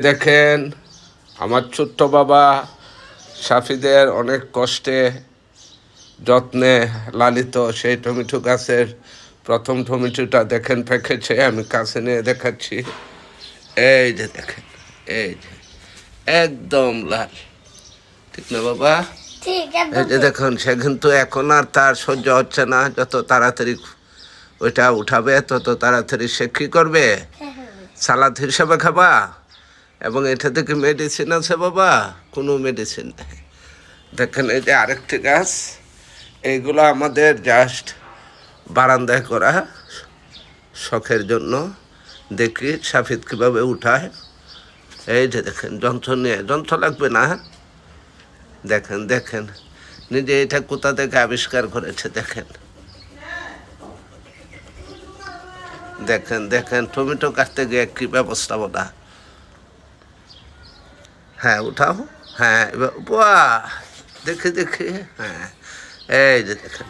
দেখেন আমার ছোট্ট বাবা সাফিদের অনেক কষ্টে যত্নে লালিত সেই টমেটো গাছের প্রথম টমেটোটা দেখেন পেকেছে। আমি কাছে নিয়ে দেখাচ্ছি। এই যে দেখেন, এই যে একদম লাল, ঠিক না বাবা? এই যে দেখুন, সে কিন্তু এখন আর তার সহ্য হচ্ছে না। যত তাড়াতাড়ি ওইটা উঠাবে তত তাড়াতাড়ি সে কী করবে, সালাদ হিসাবে খাবা। এবং এটা থেকে মেডিসিন আছে বাবা? কোনো মেডিসিন নেই। দেখেন এই যে আরেকটি গাছ, এইগুলো আমাদের জাস্ট বারান্দায় করা, শখের জন্য। দেখি সাফিদ কীভাবে উঠায়। এই যে দেখেন, যন্ত্র নিয়ে, যন্ত্র লাগবে না। দেখেন দেখেন নিজে এটা কোথা থেকে আবিষ্কার করেছে। দেখেন দেখেন দেখেন টমেটো কাটতে গিয়ে কী ব্যবস্থাপনা। হ্যাঁ উঠাও, হ্যাঁ এবার বাহ, দেখে দেখে, হ্যাঁ এই যে দেখেন।